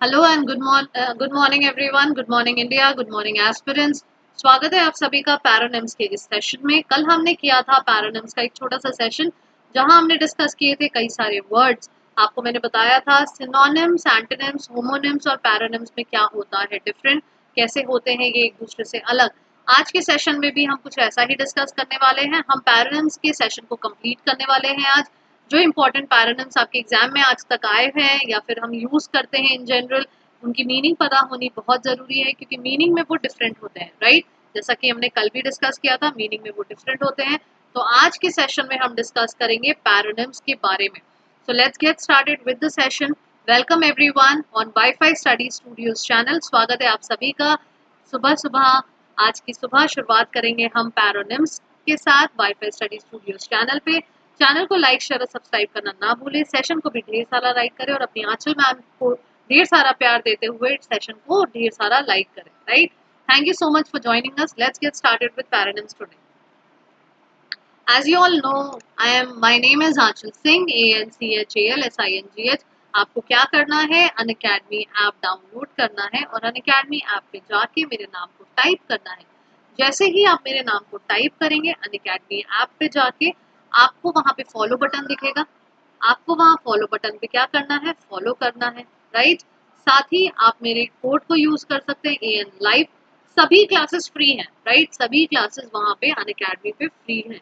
Hello and good morning everyone. Good morning India. Good morning aspirants. स्वागत है आप सभी का पैरानिम्स के इस सेशन में। कल हमने किया था पैरानिम्स का एक छोटा सा सेशन जहां हमने डिस्कस किए थे कई सारे वर्ड्स। आपको मैंने बताया था सिनोनिम्स, एंटोनिम्स, होमोनिम्स और पैरानिम्स में क्या होता है डिफरेंट, कैसे होते हैं ये एक दूसरे से अलग। आज के सेशन में भी हम कुछ ऐसा ही डिस्कस करने वाले हैं। हम पैरानिम्स के सेशन को कंप्लीट करने वाले हैं आज। जो इंपॉर्टेंट पैरानिम्स आपके एग्जाम में आज तक आए हैं या फिर हम यूज करते हैं इन जनरल, उनकी मीनिंग पता होनी बहुत जरूरी है क्योंकि मीनिंग में वो डिफरेंट होते हैं, राइट। जैसा कि हमने कल भी डिस्कस किया था, मीनिंग में वो डिफरेंट होते हैं। तो आज के सेशन में हम डिस्कस करेंगे पैरानिम्स के बारे में। So let's get started with the session. Welcome everyone on wifi study studios channel. स्वागत है आप सभी का। सुबह सुबह आज की सुबह शुरुआत करेंगे हम पैरानिम्स के साथ वाईफाई स्टडी स्टूडियोज चैनल पे। चैनल को लाइक शेयर और सब्सक्राइब करना ना भूलें। सेशन को भी ढेर सारा लाइक करें और अपनी आंचल मैम को ढेर सारा प्यार देते हुए सेशन को ढेर सारा लाइक करें, right. Thank you so much for joining us. Let's get started with paronyms today. As you all know, my name is Anchal Singh, ANCHALSINGH। आपको क्या करना है, अनअकैडमी ऐप डाउनलोड करना है और अनअकैडमी ऐप पे जाके मेरे नाम को टाइप करना है। जैसे ही आप मेरे नाम को टाइप करेंगे अनअकैडमी ऐप पे जाके, आपको वहाँ पे फॉलो बटन दिखेगा। आपको वहाँ फॉलो बटन पे क्या करना है, फॉलो करना है, राइट। साथ ही आप मेरे कोड को यूज कर सकते हैं, AN लाइव। सभी क्लासेस फ्री हैं, राइट। सभी क्लासेस वहाँ पे अनअकैडमी पे फ्री हैं।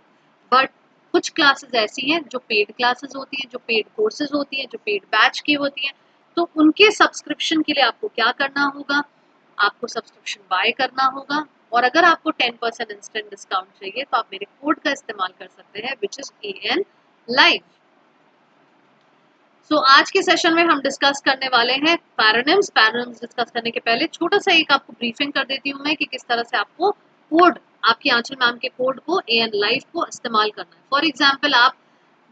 बट कुछ क्लासेस ऐसी हैं जो पेड क्लासेस होती हैं, जो पेड कोर्सेज होती हैं, जो पेड बैच की होती हैं। तो उनके सब्सक्रिप्शन के लिए आपको क्या करना होगा, आपको सब्सक्रिप्शन बाय करना होगा। और अगर आपको 10% इंस्टेंट डिस्काउंट चाहिए तो आप मेरे कोड का इस्तेमाल कर सकते हैं, विच इज AN लाइव। सो आज के सेशन में हम डिस्कस करने वाले हैं पैरानिम्स। पैरानिम्स डिस्कस करने के पहले छोटा सा एक आपको ब्रीफिंग कर देती हूँ मैं कि किस तरह से आपको कोड, आपकी आंचल मैम के कोड को AN लाइव को इस्तेमाल करना है। फॉर एग्जाम्पल, आप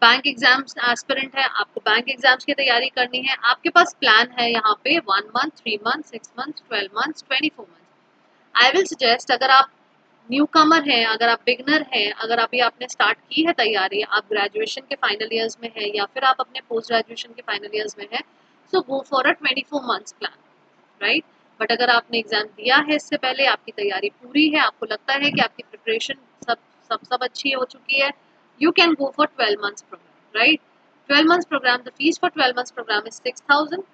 बैंक एग्जाम्स एस्पिरेंट है, आपको बैंक एग्जाम्स की तैयारी करनी है। आपके पास प्लान है यहाँ पे 1 month, 3 month, 6 month, 12 month, 24 month. I will suggest, अगर आप न्यू कमर हैं, अगर आप बिगनर हैं, अगर अभी आपने स्टार्ट की है तैयारी, आप ग्रेजुएशन के फाइनल ईयर्स में हैं या फिर आप अपने पोस्ट ग्रेजुएशन के फाइनल ईयर्स में हैं, so go for a 24 months plan, right. But अगर आपने एग्जाम दिया है इससे पहले, आपकी तैयारी पूरी है, आपको लगता है कि आपकी प्रिपरेशन सब सब सब अच्छी हो चुकी है, you can go for 12 months programme, right. 12 months programme, the fees for 12 months programme is 6,000।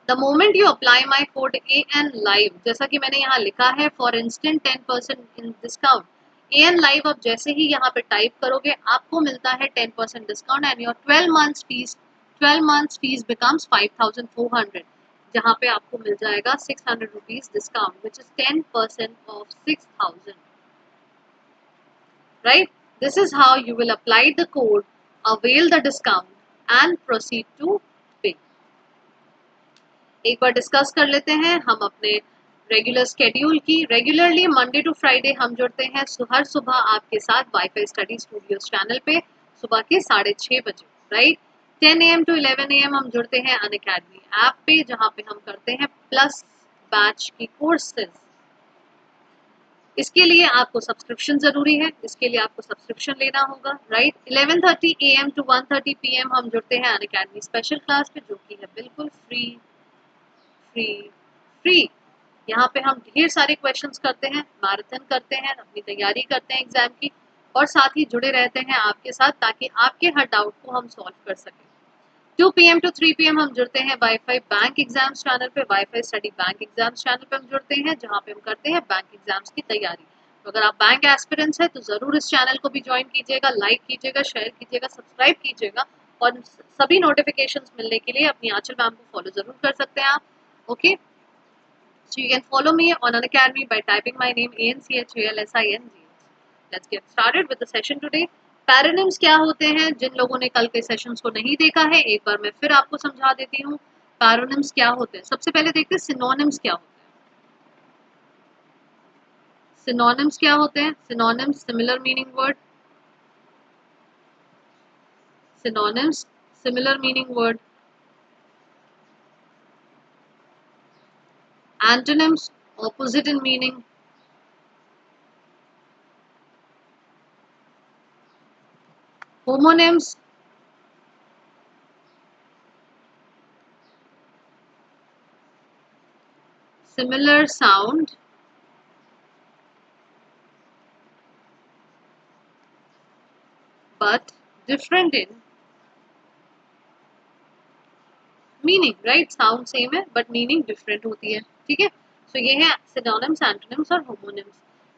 The moment you apply my code AN live, जैसा कि मैंने यहाँ लिखा है, for instant 10% in discount. AN live आप जैसे ही यहाँ पे टाइप करोगे आपको मिलता है 10% discount and your 12 months fees becomes 5,400, जहाँ पे आपको मिल जाएगा 600 rupees discount, which is 10% of 6,000, right. This is how you will apply the code, avail the discount and proceed to pay. एक बार डिस्कस कर लेते हैं हम अपने रेगुलर स्केड्यूल की। रेगुलरली मंडे टू फ्राइडे हम जुड़ते हैं हर सुबह आपके साथ वाईफाई स्टडी स्टूडियोज चैनल पे, सुबह के 6:30 बजे, राइट। 10 AM to 11 AM हम जुड़ते हैं अनअकैडमी ऐप पे, जहाँ पे हम करते हैं प्लस बैच की कोर्सेज। इसके लिए आपको सब्सक्रिप्शन जरूरी है, इसके लिए आपको सब्सक्रिप्शन लेना होगा, राइट। 11:30 AM to 1:30 PM हम जुड़ते हैं अनअकैडमी स्पेशल क्लास पे, जो कि है बिल्कुल फ्री, फ्री, फ्री। यहाँ पे हम ढेर सारे क्वेश्चंस करते हैं, मैराथन करते हैं, अपनी तैयारी करते हैं एग्जाम की, और साथ ही जुड़े रहते हैं आपके साथ ताकि आपके हर डाउट को हम सॉल्व कर सकें। 2 PM to 3 PM हम जुड़ते हैं वाईफाई बैंक एग्जाम्स चैनल पे, wifi study bank exams channel पे हम जुड़ते हैं, जहाँ पे हम करते हैं बैंक एग्जाम्स की तैयारी। तो अगर आप बैंक एस्पिरेंट्स हैं तो जरूर इस चैनल को भी ज्वाइन कीजिएगा, लाइक कीजिएगा, शेयर कीजिएगा, सब्सक्राइब कीजिएगा, और सभी नोटिफिकेशंस मिलने के लिए अपनी आंचल मैम को फॉलो जरूर कर सकते हैं आप, okay. So you can follow me on Unacademy by typing my name ANCHALSING। Let's get started with the session today. पैरानिम्स क्या होते हैं, जिन लोगों ने कल के सेशंस को नहीं देखा है एक बार मैं फिर आपको समझा देती हूँ। पैरानिम्स क्या होते हैं, सबसे पहले देखते हैं सिनोनिम्स क्या होते हैं। सिनोनिम्स क्या होते हैं? Synonyms similar meaning word, synonyms similar meaning word. Antonyms opposite in meaning. Homonyms similar sound but different in meaning, right? Sound same है बट मीनिंग डिफरेंट होती है, ठीक है? सो ये है सिनोनिम्स, एंटोनिम्स और homonyms.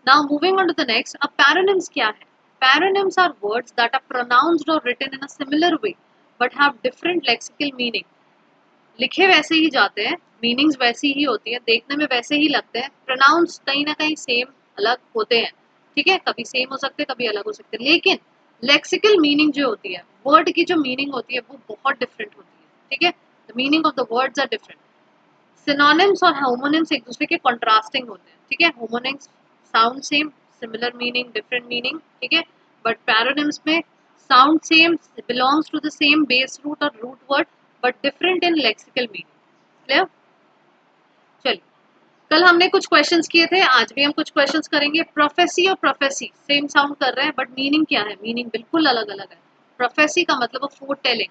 Now moving on to the next, अब paronyms क्या है? Paronyms are words that are pronounced और written in a similar way but have different lexical meaning. लिखे वैसे ही जाते हैं, मीनिंग्स वैसी ही होती है, देखने में वैसे ही लगते हैं, प्रोनाउंस कहीं ना कहीं सेम अलग होते हैं, ठीक है? कभी सेम हो सकते हैं, कभी अलग हो सकते हैं, लेकिन लेक्सिकल मीनिंग जो होती है, वर्ड की जो मीनिंग होती है वो बहुत डिफरेंट होती है, ठीक है? The meaning of the words are different. Synonyms और होमोनिम्स एक दूसरे के कॉन्ट्रास्टिंग होते हैं, ठीक है? Homonyms sound same, similar meaning, different meaning, ठीक है? बट पैरोनिम्स में sound same, belongs to the same base root और root word but different in lexical meaning. Clear? चलिए, कल हमने कुछ क्वेश्चंस किए थे, आज भी हम कुछ क्वेश्चंस करेंगे। प्रोफेसी और प्रोफेसी सेम साउंड कर रहे हैं बट मीनिंग क्या है? मीनिंग बिल्कुल अलग अलग है। प्रोफेसी का मतलब फोर टेलिंग,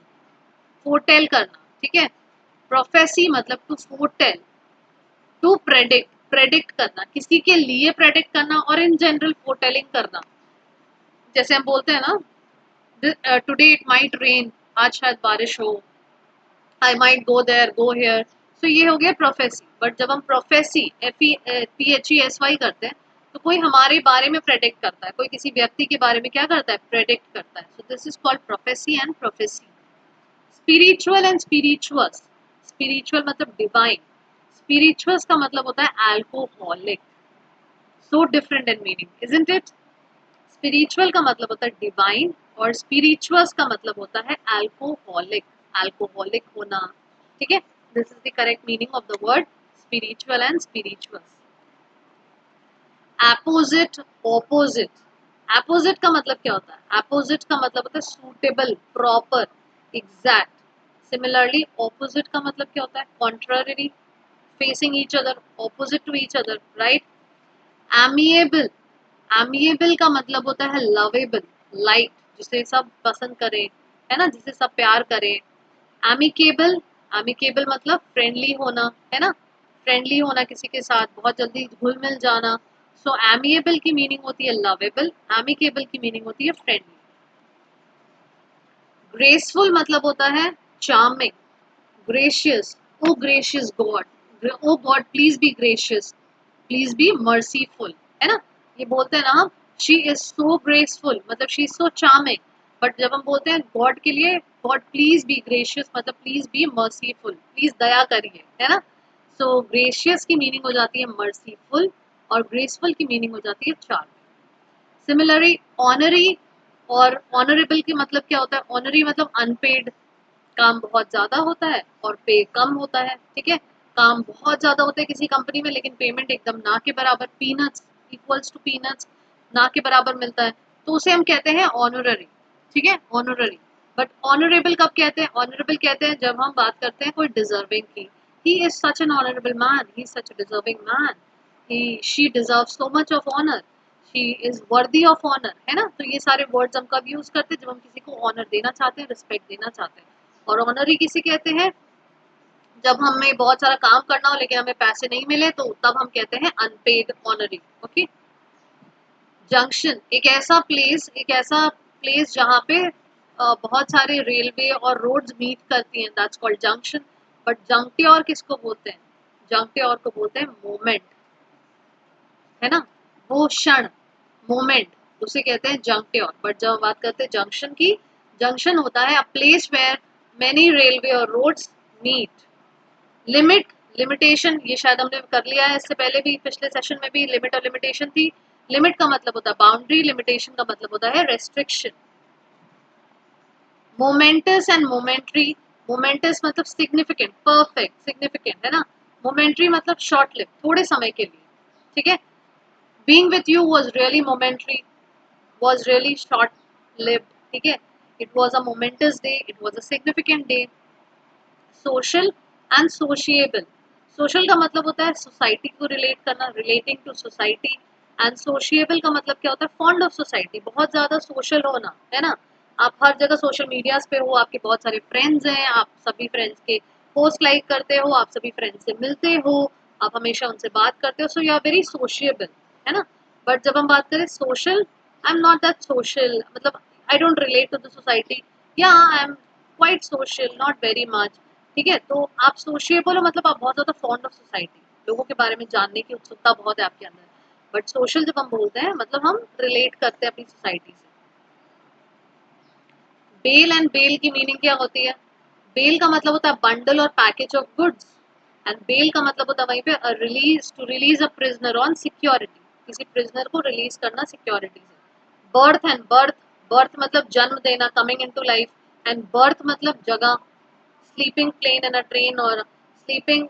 फोरटेल करना, ठीक है? प्रोफेसी मतलब to foretell, to predict, predict करना, किसी के लिए प्रेडिक्ट करना और इन जनरल फोरटेलिंग करना। जैसे हम बोलते हैं ना, टुडे इट माइट रेन, आज शायद बारिश हो, I might go there, go here. So ये हो गया प्रोफेसी। बट जब हम प्रोफेसी PHESY करते हैं तो कोई हमारे बारे में प्रेडिक्ट करता है, कोई किसी व्यक्ति के बारे में क्या करता है? प्रेडिक्ट करता है। So this is called prophecy and prophesy. Spiritual and spirituous, spiritual मतलब डिवाइन, स्पिरिचुअस का मतलब होता है alcoholic. So different in meaning, isn't it? Spiritual का मतलब होता है डिवाइन और स्पिरिचुअस का मतलब होता है अल्कोहलिक, अल्कोहलिक होना, ठीक है? This is the correct meaning of the word spiritual and spirituous. Apposite, opposite, apposite का मतलब क्या होता है? एपोजिट का मतलब होता है suitable, proper, exact. Similarly opposite का मतलब क्या होता है? Contrary, facing each other, opposite to each other, right? Amiable, amiable का मतलब होता है लवेबल, लाइट, जिसे सब पसंद करें, है ना, जिसे सब प्यार करें। एमिकेबल, एमिकेबल मतलब फ्रेंडली होना, है ना, फ्रेंडली होना किसी के साथ, बहुत जल्दी घुल मिल जाना। सो एमिएबल की मीनिंग होती है लवेबल, एमिकेबल की मीनिंग होती है फ्रेंडली। ग्रेसफुल मतलब होता है charming, gracious, O gracious God, O God please be gracious, please be merciful, है ना? ये बोलते हैं ना हम, शी इज सो ग्रेसफुल मतलब she is so charming. But जब हम बोलते हैं गॉड के लिए, गॉड प्लीज बी ग्रेशियस मतलब प्लीज बी मर्सीफुल, प्लीज दया करिए, है ना? सो ग्रेशियस की मीनिंग हो जाती है मर्सीफुल और ग्रेसफुल की मीनिंग हो जाती है चार्मिंग। सिमिलरली ऑनरी और ऑनरेबल के मतलब क्या होता है? ऑनरी मतलब अनपेड, काम बहुत ज्यादा होता है और पे कम होता है, ठीक है? काम बहुत ज्यादा होता है किसी कंपनी में लेकिन पेमेंट एकदम ना के बराबर, पीनट्स इक्वल्स टू पीनट्स, ना के बराबर मिलता है, तो उसे हम कहते हैं ऑनररी, ठीक है? ऑनररी। बट ऑनरेबल कब कहते हैं? ऑनरेबल कहते हैं जब हम बात करते हैं कोई डिजर्विंग की, he is such an honourable man, he is such a deserving man, he she deserve so much of honour, she is worthy of honour, है ना? तो ये सारे वर्ड्स हम कब यूज करते हैं? जब हम किसी को ऑनर देना चाहते हैं, रिस्पेक्ट देना चाहते हैं। और ऑनरी किसे कहते हैं? जब हमें बहुत सारा काम करना हो लेकिन हमें पैसे नहीं मिले तो तब हम कहते हैं अनपेड ऑनरी, ओके? जंक्शन, एक ऐसा प्लेस जहाँ पे बहुत सारे रेलवे और रोड्स मीट करती हैं, दैट्स कॉल्ड जंक्शन। बट जंक्ट्योर किसको बोलते हैं? जंक्ट्योर को बोलते हैं मोमेंट, है ना? वो क्षण, मोमेंट, उसे कहते हैं जंक्ट्योर। बट जब हम बात करते हैं जंक्शन की, जंक्शन होता है a place where many railway और रोड्स मीट। लिमिट, लिमिटेशन, ये शायद हमने कर लिया है इससे पहले भी, पिछले सेशन में भी लिमिट और लिमिटेशन थी। लिमिट का मतलब होता है बाउंड्री, लिमिटेशन का मतलब होता है restriction. Moments and momentary, moments मतलब सिग्निफिकेंट, परफेक्ट, सिग्निफिकेंट, है ना? मोमेंट्री मतलब शॉर्ट लिव, थोड़े समय के लिए, ठीक है? Being with you was really momentary, was really short lived, ठीक है? It was a momentous day, it was a significant day. Social and sociable, social का मतलब होता है सोसाइटी को रिलेट करना, relating to society. And sociable का मतलब क्या होता है? फॉन्ड ऑफ सोसाइटी, बहुत ज्यादा सोशल होना, है ना? आप हर जगह सोशल मीडिया पे हो, आपके बहुत सारे फ्रेंड्स हैं, आप सभी फ्रेंड्स के पोस्ट लाइक करते हो, आप सभी फ्रेंड्स से मिलते हो, आप हमेशा उनसे बात करते हो, so you are very sociable, है ना। बट जब हम बात करें social, I am not that social, मतलब I don't relate to the society, या I am quite social, not very much. ठीक है, तो आप सोशिएबल हो मतलब आप बहुत ज़्यादा फॉन्ड ऑफ सोसाइटी, लोगों के बारे में जानने की उत्सुकता बहुत है आपके अंदर। बट सोशल जब हम बोलते हैं मतलब हम रिलेट करते हैं अपनी सोसाइटी से। बेल एंड बेल की मीनिंग क्या होती है? बेल का मतलब होता है बंडल और package of goods, and bail का मतलब होता है वहीं पे release, to release a prisoner on security, किसी प्रिजनर को रिलीज करना सिक्योरिटी से। बर्थ एंड बर्थ, बर्थ मतलब जन्म देना, coming into life, and berth मतलब जगह, sleeping plane in a train, और sleeping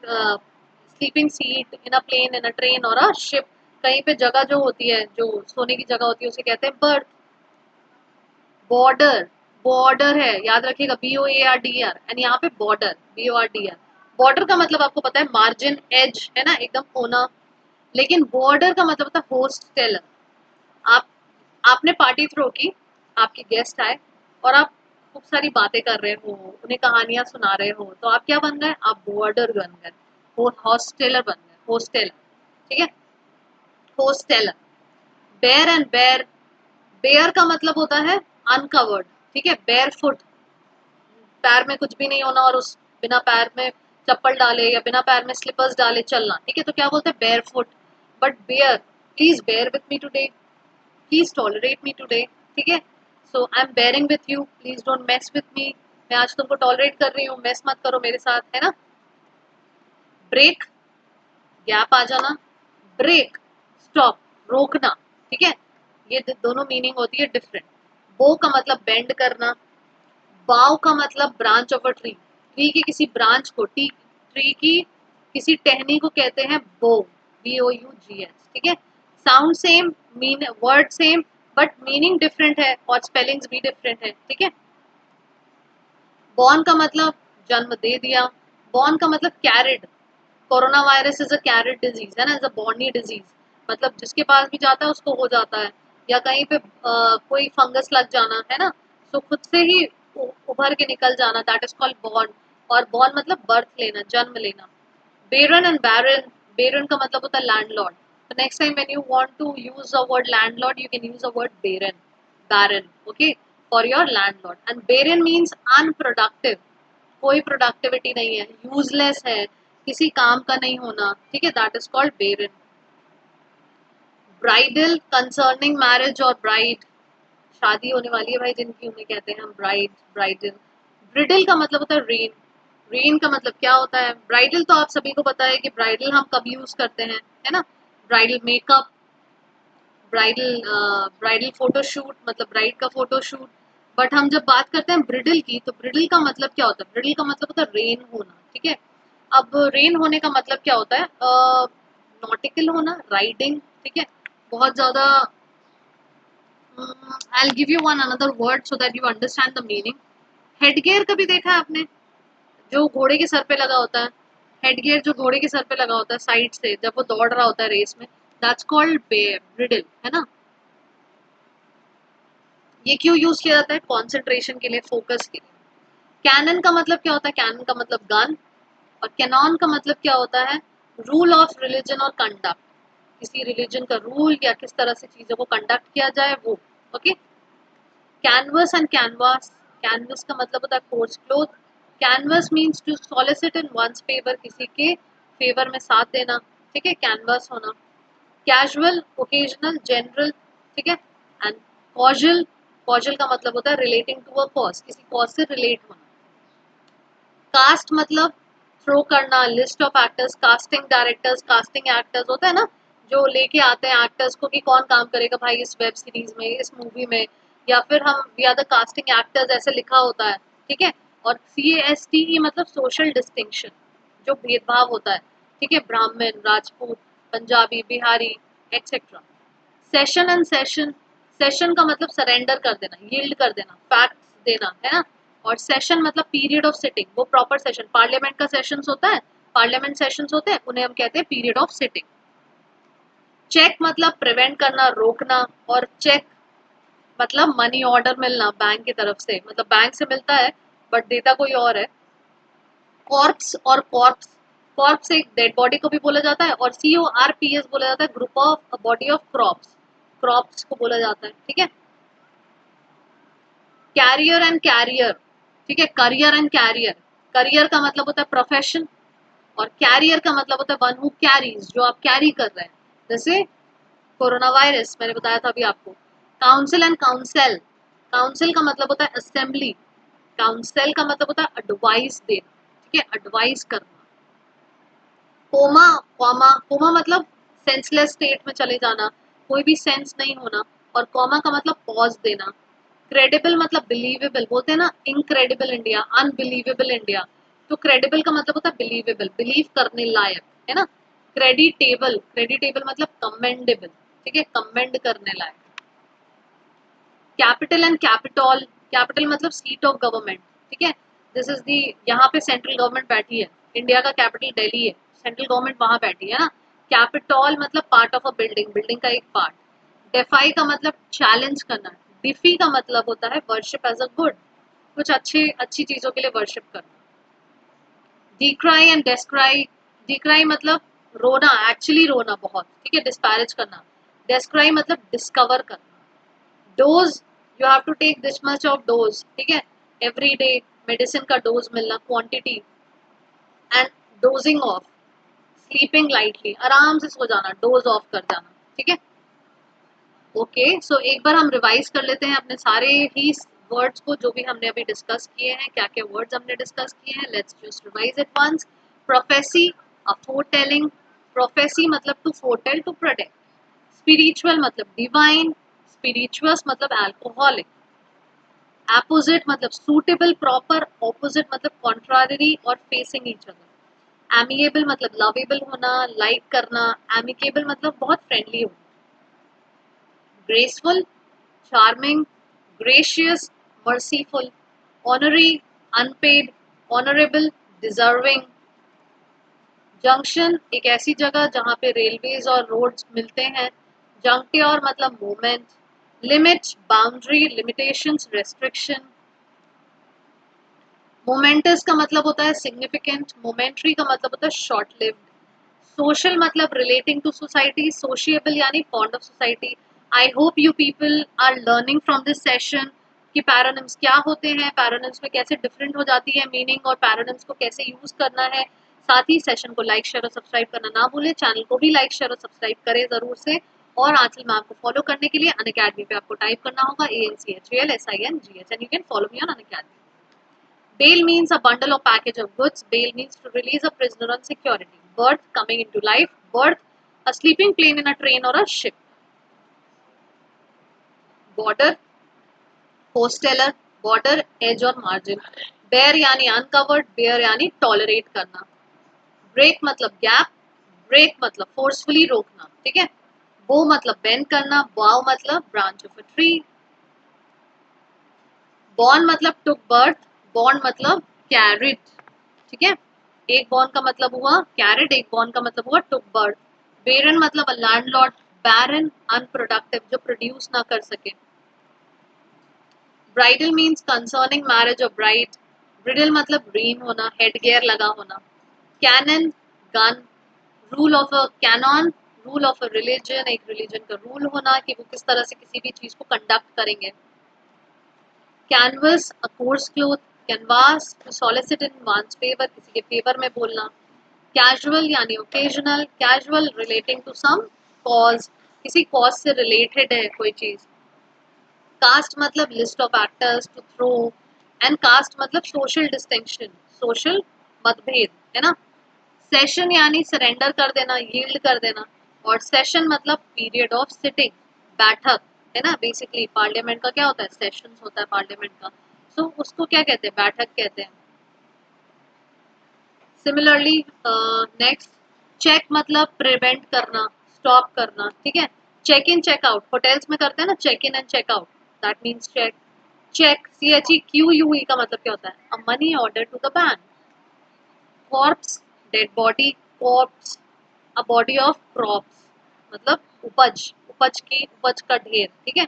sleeping seat in a plane, in a train और अ शिप। कहीं पे जगह जो होती है, जो सोने की जगह होती है, उसे कहते हैं बर्थ। बॉर्डर, बॉर्डर है, याद रखिएगा, BOARDER, एंड यहाँ पे बॉर्डर, BORDR। बॉर्डर का मतलब आपको पता है मार्जिन, एज, है ना, एकदम कोना। लेकिन बॉर्डर का मतलब होता है होस्ट टेलर। आप आपने पार्टी थ्रो की, आपके गेस्ट आए और आप खूब सारी बातें कर रहे हो, उन्हें कहानियां सुना रहे हो, तो आप क्या बन गए? आप बॉर्डर बन गए, वो हॉस्टेलर बन गए, हॉस्टेलर। ठीक है, hosteller. Bear and bare, bear का मतलब होता है अनकवर्ड। ठीक है, बेयर फुट, पैर में कुछ भी नहीं होना, और उस बिना पैर में चप्पल डाले या बिना पैर में स्लीपर्स डाले चलना। ठीक है, तो क्या बोलते हैं? Bare foot. But bear, please bear with me today, please tolerate me today. ठीक है, so I am bearing with you, please don't mess with me. मैं आज तुमको टॉलरेट कर रही हूँ, मेस मत करो मेरे साथ, है ना। ब्रेक, गैप आ जाना, ब्रेक, स्टॉप, रोकना। ठीक है, ये दोनों मीनिंग होती है डिफरेंट। बो का मतलब बेंड करना, बाव का मतलब branch of a tree, tree की किसी ब्रांच को, ट्री की किसी टहनी को कहते हैं बो, BOUGS। ठीक है, sound same, mean word same, but meaning different है और स्पेलिंग्स भी डिफरेंट है। ठीक है, बॉर्न का मतलब जन्म दे दिया, बॉर्न का मतलब carried, corona virus is a carried disease, है ना, इज अ बॉर्नी डिजीज, मतलब जिसके पास भी जाता है उसको हो जाता है। या कहीं पे कोई फंगस लग जाना, है ना, तो खुद से ही उभर के निकल जाना, दैट इज कॉल्ड बॉर्न। और बॉर्न मतलब बर्थ लेना, जन्म लेना। बेरन एंड बैरन, बेरन का मतलब होता है लैंडलॉर्ड। तो next time when you want to use a word landlord, you can use a word baron, baron, okay, for your landlord. And barren means unproductive, कोई प्रोडक्टिविटी नहीं है, यूजलेस है, किसी काम का नहीं होना। ठीक है, that is called barren. Bridal, concerning marriage और ब्राइड, शादी होने वाली है भाई जिनकी, उन्हें कहते हैं हम ब्राइड, ब्राइडल। ब्रिडल का मतलब होता है रेन, रेन का मतलब क्या होता है? ब्राइडल तो आप सभी को पता है कि ब्राइडल हम कब यूज करते हैं, है ना, bridal makeup, bridal bridal photoshoot, मतलब ब्राइड का फोटोशूट। बट हम जब बात करते हैं ब्रिडल की, तो ब्रिडल का मतलब क्या होता है? ब्रिडल का मतलब होता है रेन होना। ठीक है, अब रेन होने का मतलब क्या होता है? नॉटिकल होना, राइडिंग। ठीक है, बहुत ज्यादा, I give you one another word so that you understand the meaning. Headgear कभी देखा है आपने, जो घोड़े के सर पे लगा होता है? हेडगियर जो घोड़े के सर पे लगा होता है साइड से, जब वो दौड़ रहा होता है रेस में, दैट्स कॉल्ड ब्रिडल, है ना। ये क्यों यूज किया जाता है? कॉन्सेंट्रेशन के लिए, फोकस के लिए। कैनन का मतलब क्या होता है? कैनन का मतलब गन। और कैनॉन का मतलब क्या होता है? रूल ऑफ रिलीजन और कंडक्ट, किसी रिलीजन का रूल या किस तरह से चीजों को कंडक्ट किया जाए वो। Okay, canvas and canvass, canvas का मतलब होता है coarse cloth. Canvass means to solicit in one's favour, किसी के फेवर में साथ देना। ठीक है, कैनवस होना। Casual, occasional, general. ठीक है, एंड कॉजल, कॉजल का मतलब होता है रिलेटिंग टू अ कॉज, किसी कॉज से रिलेट होना। कास्ट मतलब थ्रो करना, list of actors, casting directors, casting actors होता है ना, जो लेके आते हैं एक्टर्स को कि कौन काम करेगा भाई इस वेब सीरीज में, इस मूवी में, या फिर हम we are the casting actors ऐसे लिखा होता है। ठीक है, और CASTE मतलब सोशल डिस्टिंक्शन, जो भेदभाव होता है। ठीक है, ब्राह्मण, Rajput, Punjabi, Bihari, etcetera. Session and session, session का मतलब सरेंडर कर देना, यील्ड कर देना, फैक्ट्स देना, है ना। और सेशन मतलब पीरियड ऑफ सिटिंग, वो प्रॉपर सेशन, पार्लियामेंट का सेशंस होता है, पार्लियामेंट सेशंस होते हैं, उन्हें हम कहते हैं पीरियड ऑफ सिटिंग। चेक मतलब प्रिवेंट करना, रोकना। और चेक मतलब मनी ऑर्डर मिलना बैंक की तरफ से, मतलब बैंक से मिलता है बट देता कोई और है। कॉर्प्स और कॉर्प्स, कॉर्प्स एक डेड बॉडी को भी बोला जाता है, और CORPS बोला जाता है group of body of crops, crops को बोला जाता है, ठीक है। कैरियर एंड कैरियर, ठीक है, करियर एंड कैरियर, करियर का मतलब होता है प्रोफेशन, और कैरियर का मतलब होता है वन हु कैरीज, जो आप कैरी कर रहे हैं, जैसे कोरोना वायरस मैंने बताया था अभी आपको। काउंसिल एंड काउंसिल, काउंसिल का मतलब होता है असेंबली, काउंसिल का मतलब होता है एडवाइस देना, ठीक है, एडवाइस करना। कोमा, कॉमा, कोमा मतलब सेंसलेस स्टेट में चले जाना, कोई भी सेंस नहीं होना, और कॉमा का मतलब पॉज देना। क्रेडिबल मतलब बिलीवेबल, बोलते हैं ना इनक्रेडिबल इंडिया, अनबिलीवेबल इंडिया, तो क्रेडिबल का मतलब होता है बिलीवेबल, बिलीव करने लायक, है ना। क्रेडिटेबल, क्रेडिटेबल मतलब कमेंडेबल, ठीक है, कमेंड करने लायक। कैपिटल एंड कैपिटॉल, कैपिटल मतलब सीट ऑफ गवर्नमेंट, ठीक है, दिस इज दी, यहाँ पे सेंट्रल गवर्नमेंट बैठी है, इंडिया का कैपिटल दिल्ली है, सेंट्रल गवर्नमेंट वहां बैठी है ना। कैपिटॉल मतलब part of a building, building का एक पार्ट। डेफाई का मतलब चैलेंज करना, डिफी का मतलब होता है वर्शिप एज अ गुड, कुछ अच्छी अच्छी चीजों के लिए वर्शिप करना। डिक्राई एंड डिस्क्राई, डिक्राई मतलब रोना, एक्चुअली रोना बहुत, ठीक है, डिस्पैरेज करना। डिस्क्राई मतलब डिस्कवर करना। Dose, you have to take this much of dose, ठीक है, एवरी डे मेडिसिन का डोज मिलना, quantity. And dozing off, sleeping lightly, आराम से सो जाना, डोज ऑफ कर जाना, ठीक है। ओके, सो एक बार हम रिवाइज कर लेते हैं अपने सारे ही वर्ड्स को, जो भी हमने अभी डिस्कस किए हैं, क्या क्या वर्ड्स हमने डिस्कस किए हैं, let's just revise it once. Prophecy, a foretelling, prophecy मतलब to foretell, to protect. Spiritual मतलब डिवाइन, स्पिरिचुअस मतलब अल्कोहलिक। एपोजिट मतलब सूटेबल, प्रॉपर, ऑपोजिट मतलब कॉन्ट्रारी और फेसिंग ईच अदर। एमिएबल मतलब लवेबल होना, लाइक करना। एमिकेबल मतलब बहुत फ्रेंडली होना। graceful, charming, gracious, merciful, honorary, unpaid, honorable, deserving। Junction एक ऐसी जगह जहाँ पे रेलवेज और रोड्स मिलते हैं। जंक्ट्योर मतलब movement. Limit, boundary, limitations, restriction. Moments का मतलब होता है सिग्निफिकेंट। मोमेंट्री का मतलब होता है शॉर्ट लिव्ड। सोशल मतलब रिलेटिंग टू सोसाइटी। सोशिएबल यानी fond of society. I hope you people are learning from this session कि पैरोनिम्स क्या होते हैं, पैरोनिम्स में कैसे डिफरेंट हो जाती है मीनिंग, और पैरोनिम्स को कैसे यूज करना है। साथ ही सेशन को लाइक शेयर और सब्सक्राइब करना ना भूलें, चैनल को भी लाइक शेयर और सब्सक्राइब करें जरूर से। और आंचल मैम को फॉलो करने के लिए अनअकैडमी पे आपको टाइप करना होगा ANCHALSINGH, and you can follow me on Unacademy. Bail means a bundle or package of goods. Bail means to release a prisoner on security. Birth, coming into life. Birth, a sleeping plane in a train or a ship. Border, hosteller, border, edge और margin. Bare यानी uncovered, bare यानी tolerate करना. Break मतलब gap, break मतलब forcefully रोकना, ठीक है. Bow मतलब bend करना, bough मतलब branch of a tree. Born मतलब took birth, born मतलब carried, ठीक है। एक बॉर्न का मतलब हुआ कैरेट, एक बॉर्न का मतलब हुआ टुक बर्ड। बेरन मतलब लैंडलॉर्ड, बैरन अनप्रोडक्टिव, जो प्रोड्यूस ना कर सके। ब्राइडल मीन्स कंसर्निंग मैरिज और ब्राइड। ब्रिडल मतलब ग्रीन होना, हेड गियर लगा होना। Canon, gun. Rule of a canon, rule of a religion, एक रिलीजन का रूल होना कि वो किस तरह से किसी भी चीज को कंडक्ट करेंगे। Canvas, a coarse cloth. Canvass, to solicit in one's favour, किसी के फेवर में बोलना। कैजुअल यानी occasional, casual relating to some cause, किसी कॉज से रिलेटेड है कोई चीज। कास्ट मतलब list of actors to throw, and caste मतलब सोशल डिस्टिंक्शन, सोशल मतभेद, है ना। सेशन यानी सरेंडर कर देना, यील्ड कर देना। और सेशन मतलब पीरियड ऑफ सिटिंग, बैठक, है ना। बेसिकली पार्लियामेंट का क्या होता है, सेशन होता है पार्लियामेंट का, सो उसको क्या कहते हैं, बैठक कहते हैं। सिमिलरली नेक्स्ट, चेक मतलब प्रिवेंट करना, स्टॉप करना, ठीक है। Check in check out, hotels में करते हैं ना check in and check out, that means check. Check, CHEQUE का मतलब क्या होता है, a money order to the bank. Corpse, dead body, corps, a body of crops मतलब उपज, उपज की, उपज का ढेर, ठीक है।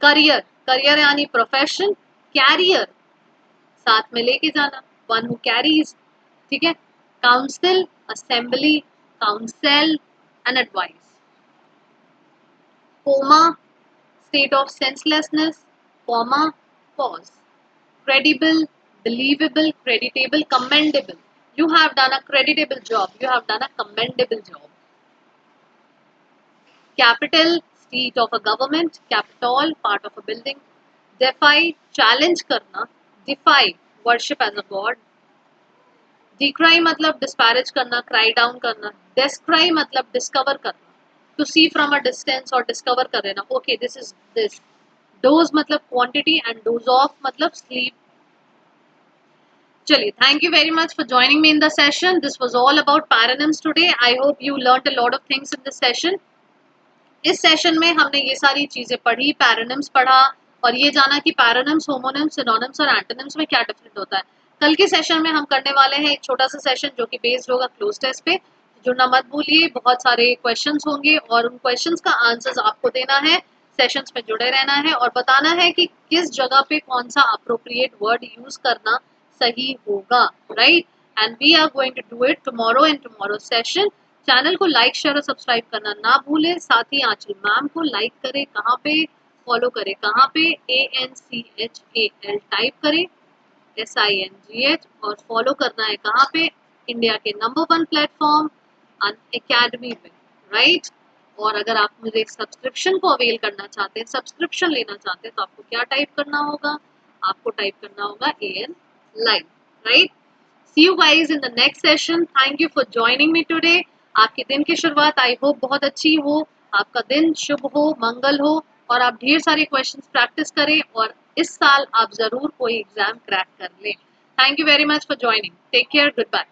करियर, करियर यानी प्रोफेशन। कैरियर, साथ में लेके जाना। वन हु कैरीज, ठीक है, council, assembly, council and advice, coma, state of senselessness, comma, pause, credible, believable, creditable, commendable. You have done a creditable job. You have done a commendable job. Capital, seat of a government. Capitol, part of a building. Defy, challenge करना. Defy, worship as a god. Decry मतलब disparage करना, cry down करना. Descry मतलब discover करना. To see from a distance or discover कर लेना. Okay, this is this. Dose मतलब quantity and dose off मतलब sleep. चलिए, thank you very much for joining me in the session. This was all about paronyms today. I hope you learnt a lot of things in this session. इस session में हमने ये सारी चीजें पढ़ी, पैरोनिम्स पढ़ा और ये जाना कि पैरोनिम्स, होमोनिम्स, सिनोनिम्स और एंटोनिम्स में क्या डिफरेंट होता है। कल के सेशन में हम करने वाले हैं एक छोटा सा सेशन जो कि बेस्ड होगा क्लोज टेस्ट पे। जुड़ना मत भूलिए, बहुत सारे क्वेश्चंस होंगे और उन क्वेश्चंस का आंसर्स आपको देना है, सेशंस में जुड़े रहना है और बताना है कि किस जगह पे कौन सा अप्रोप्रिएट वर्ड यूज करना सही होगा, right. And we are going to do it tomorrow in tomorrow session. Channel को लाइक, शेयर और सब्सक्राइब करना ना भूलें। साथ ही आंचल मैम को लाइक करें, कहाँ पे फॉलो करें, कहाँ पे ANCHAL टाइप करें, SINGH, और फॉलो करना है कहाँ पे, इंडिया के नंबर 1 प्लेटफॉर्म अनअकैडमी पे, राइट। और अगर आप मुझे सब्सक्रिप्शन को अवेल करना चाहते हैं, सब्सक्रिप्शन लेना चाहते हैं, तो आपको क्या टाइप करना होगा, आपको टाइप करना होगा AN live, right. See you guys in the next session. Thank you for joining me today. आपके दिन की शुरुआत आई होप बहुत अच्छी हो, आपका दिन शुभ हो, मंगल हो और आप ढेर सारे क्वेश्चंस प्रैक्टिस करें और इस साल आप जरूर कोई एग्जाम क्रैक कर लें। Thank you very much for joining. Take care, good bye.